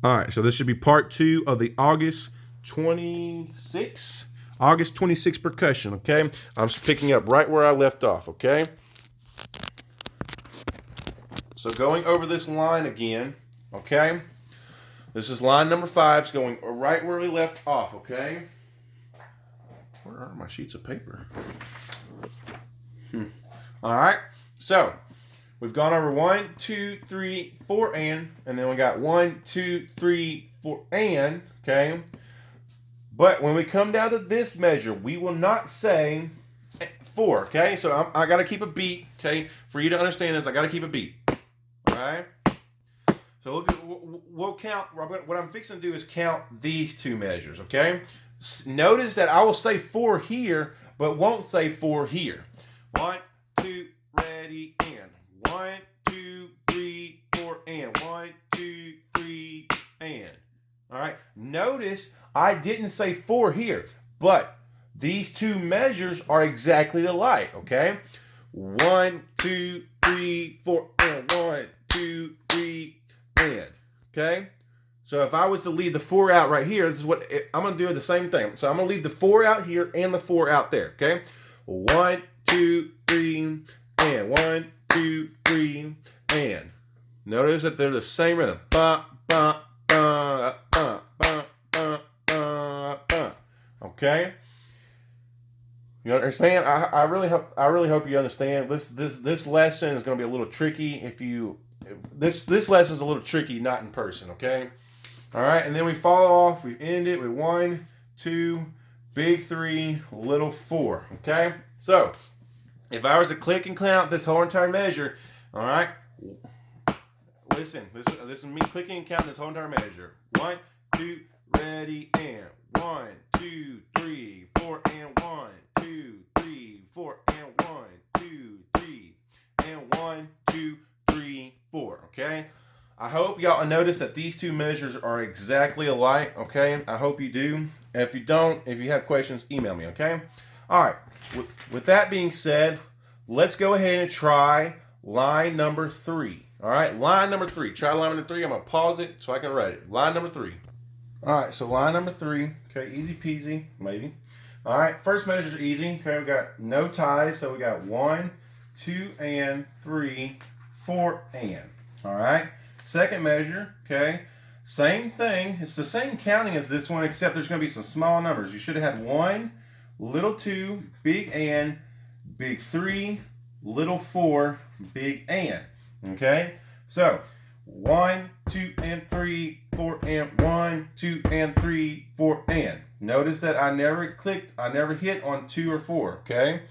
All right, so this should be part 2 of the August 26th percussion, okay? I'm just picking up right where I left off, okay? So going over this line again, okay? This is line number 5. It's going right where we left off, okay? Where are my sheets of paper? All right, so we've gone over 1, 2, 3, 4, and then we got 1, 2, 3, 4, and, okay? But when we come down to this measure, we will not say 4, okay? So I got to keep a beat, okay? For you to understand this, I got to keep a beat, all right? So we'll count. What I'm fixing to do is count these 2 measures, okay? Notice that I will say 4 here, but won't say 4 here. 1, 2, ready, and 1, 2, 3, 4, and 1, 2, 3, and. All right. Notice I didn't say 4 here, but these 2 measures are exactly alike. Okay. 1, 2, 3, 4, and 1, 2, 3, and. Okay. So if I was to leave the 4 out right here, this is what I'm going to do. The same thing. So I'm going to leave the 4 out here and the 4 out there. Okay. 1, 2, 3, and 1, 2, 3, and. Notice that they're the same rhythm. Ba, ba, ba, ba, ba, ba, ba, ba. Okay. You understand? I really hope you understand. This lesson is going to be a little tricky. This lesson is a little tricky, not in person. Okay. All right, and then we fall off. We end it with 1, 2, big 3, little 4. Okay. So if I was to click and count this whole entire measure, all right, listen, this is me clicking and counting this whole entire measure. 1, 2, ready, and 1, 2, 3, 4, and 1, 2, 3, 4, and 1, 2, 3, and 1, 2, 3, 4. Okay. I hope y'all notice that these 2 measures are exactly alike. Okay. I hope you do. And if you don't, if you have questions, email me. Okay. All right. With that being said, let's go ahead and try line number 3. All right, line number 3. Try line number 3. I'm going to pause it so I can write it. Line number 3. All right, so line number 3. Okay, easy peasy, maybe. All right, first measures are easy. Okay, we got no ties, so we got 1, 2, and 3, 4, and. All right, second measure, okay, same thing. It's the same counting as this one, except there's going to be some small numbers. You should have had 1, little 2, big and, big 3, little 4, big and. Okay, so 1, 2, and 3, 4, and 1, 2, and 3, 4, and. Notice that I never hit on 2 or 4. Okay,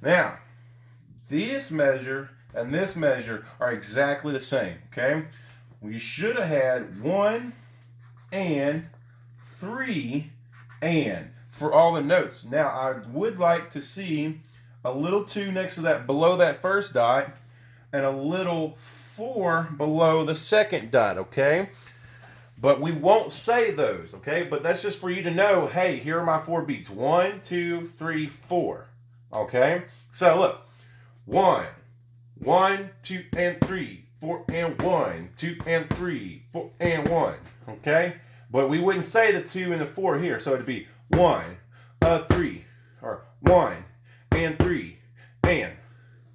now this measure and this measure are exactly the same. Okay, we should have had 1 and 3 and for all the notes. Now I would like to see a little 2 next to that, below that first dot, and a little 4 below the second dot, okay? But we won't say those, okay? But that's just for you to know, hey, here are my 4 beats. 1, 2, 3, 4, okay? So look, 1, 1, 2, and 3, 4, and 1, 2, and 3, 4, and 1, okay? But we wouldn't say the 2 and the 4 here, so it'd be 1, 3, or 1, and 3, and,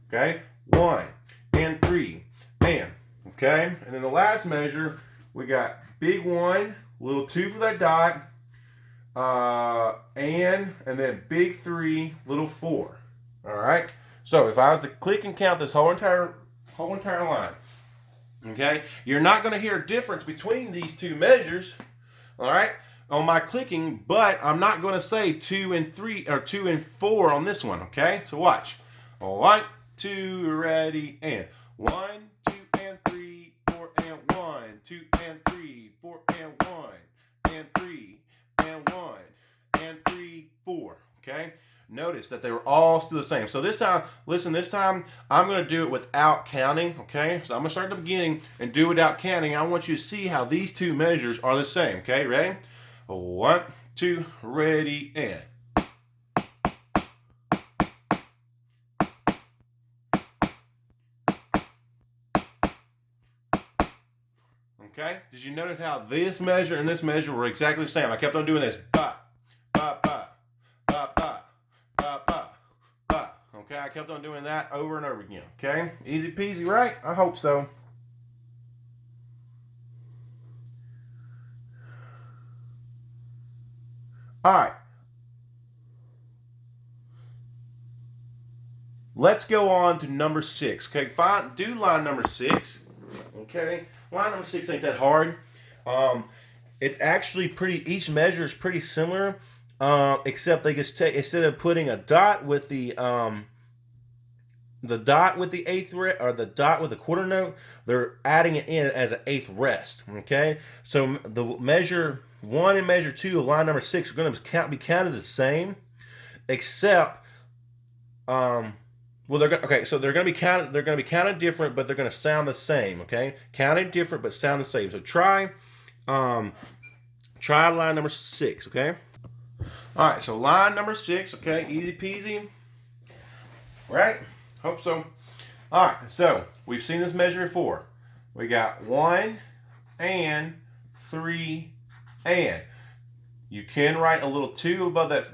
okay? 1, and 3, and, okay? And then the last measure, we got big 1, little 2 for that dot, and then big 3, little 4. All right? So if I was to click and count this whole entire line, okay, you're not going to hear a difference between these 2 measures, all right, on my clicking, but I'm not going to say 2 and 3 or 2 and 4 on this one, okay? So watch. 1, 2, ready, and 1, 2, and 3, 4, and 1, 2, and 3, 4, and 1, and 3, and 1, and 3, 4. Okay? Notice that they were all still the same. So this time, listen, this time I'm going to do it without counting. Okay? So I'm going to start at the beginning and do without counting. I want you to see how these 2 measures are the same. Okay? Ready? 1, 2, ready, and. Okay, did you notice how this measure and this measure were exactly the same? I kept on doing this. Ba, ba, ba, ba, ba, ba, ba, ba. Okay, I kept on doing that over and over again. Okay, easy peasy, right? I hope so. All right. Let's go on to number 6. Okay, fine. Do line number 6. Okay, line number 6 ain't that hard. It's actually pretty. Each measure is pretty similar, except they just take, instead of putting a dot with the dot with the eighth or the dot with the quarter note, they're adding it in as an eighth rest. Okay, so the measure 1 and measure 2 of line number 6 are going to be counted the same, except well, so they're going to be counted. They're going to be counted different, but they're going to sound the same. Okay, counted different, but sound the same. So try line number 6. Okay. All right. So line number 6. Okay, easy peasy. Right? Hope so. All right. So we've seen this measure before. We got 1 and 3 and. You can write a little 2 above that.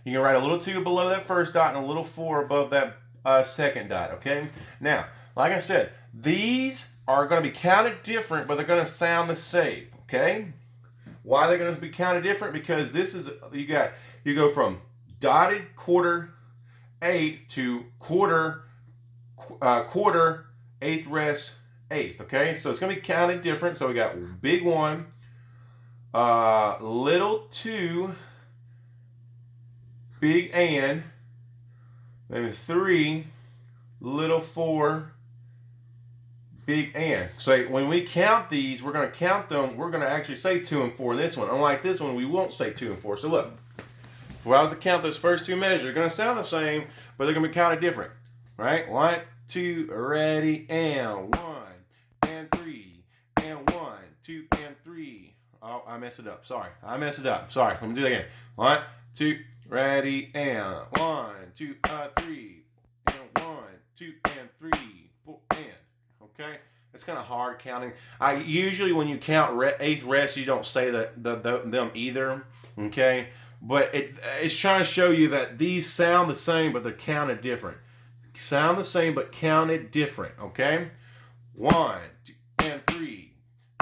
You can write a little 2 below that first dot and a little 4 above that second dot. Okay. Now, like I said, these are going to be counted different, but they're going to sound the same. Okay. Why they're going to be counted different? Because this is you go from dotted quarter eighth to quarter eighth rest eighth. Okay. So it's going to be counted different. So we got big 1, little 2, big and, then 3, little 4, big and. So when we count these, we're going to count them. We're going to actually say 2 and 4 in this one. Unlike this one, we won't say 2 and 4. So look, if I was to count those first 2 measures, they're going to sound the same, but they're going to be counted different. Right? 1, 2, ready, and 1, and 3, and 1, 2, and 3. Oh, I messed it up. Sorry. I messed it up. Sorry. Let me do that again. 1, 2, ready, and 1, 2, 3, and 1, 2, and 3, 4, and. Okay? It's kind of hard counting. I usually, when you count eighth rest, you don't say them either. Okay? But it's trying to show you that these sound the same, but they're counted different. Sound the same, but counted different. Okay? 1, 2, and 3,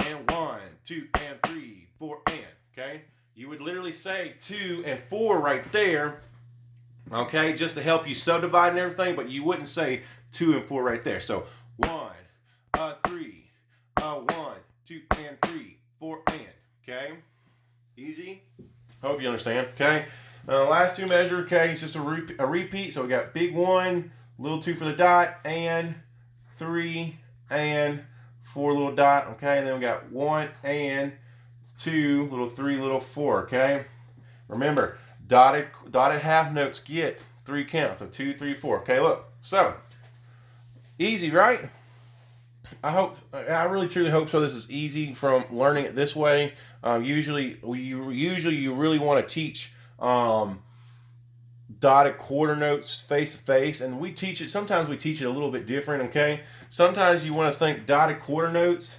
and 1, 2, and 3, 4, and. Okay? You would literally say 2 and 4 right there. Okay? Just to help you subdivide and everything, but you wouldn't say 2 and 4 right there. So 1, 3, 1, 2, and 3, 4, and. Okay? Easy? Hope you understand. Okay? Last 2 measures. Okay? It's just a repeat. So we got big 1, little 2 for the dot, and 3, and 4 little dot. Okay? And then we got 1 and 2, little 3, little 4. Okay? Remember, dotted half notes get 3 counts. So 2, 3, 4. Okay? Look. So easy, right? I really truly hope so. This is easy from learning it this way. Usually you really want to teach dotted quarter notes face to face, and we teach it. Sometimes we teach it a little bit different. Okay, sometimes you want to think dotted quarter notes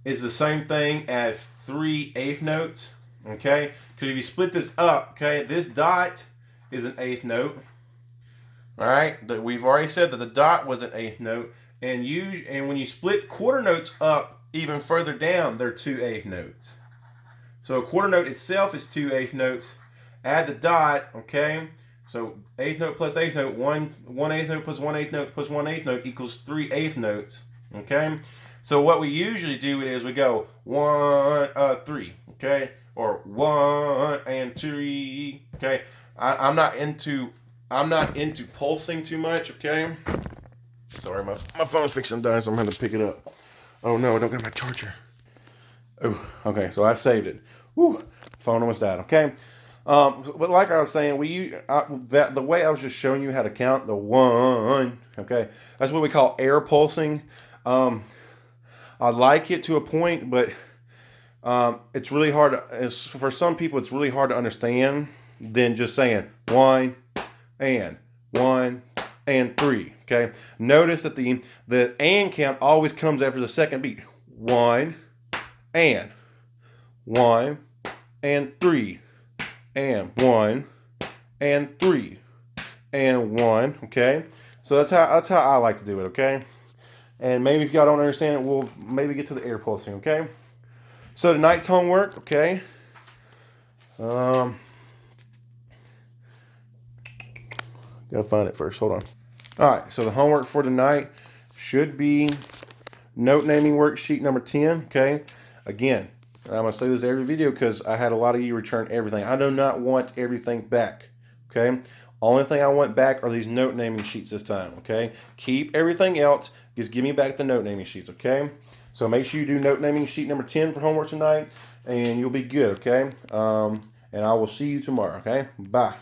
is the same thing as 3 eighth notes. Okay, because if you split this up, okay, this dot is an eighth note. All right, we've already said that the dot was an eighth note. And when you split quarter notes up even further down, they're 2 eighth notes. So a quarter note itself is 2 eighth notes. Add the dot, okay? So eighth note plus eighth note, 1 eighth note plus 1 eighth note plus 1 eighth note equals 3 eighth notes. Okay? So what we usually do is we go 1, 3, okay? Or 1 and 3. Okay? I'm not into pulsing too much, okay? Sorry, my phone's fixing to die, so I'm going to pick it up. Oh no, I don't get my charger. Oh, okay, so I saved it. Whew, phone almost died. Okay, but like I was saying, the way I was just showing you how to count the 1. Okay, that's what we call air pulsing. I like it to a point, but it's really hard. For some people, it's really hard to understand than just saying 1 and 1 and 3. Okay, notice that the and count always comes after the second beat. 1, and 1, and 3, and 1, and 3, and 1, okay? So that's how I like to do it, okay? And maybe if y'all don't understand it, we'll maybe get to the air pulsing, okay? So tonight's homework, okay? Gotta find it first, hold on. All right, so the homework for tonight should be note naming worksheet number 10, okay? Again, I'm gonna say this every video because I had a lot of you return everything. I do not want everything back, okay? Only thing I want back are these note naming sheets this time, okay? Keep everything else, just give me back the note naming sheets, okay? So make sure you do note naming sheet number 10 for homework tonight, and you'll be good, okay? And I will see you tomorrow, okay? Bye.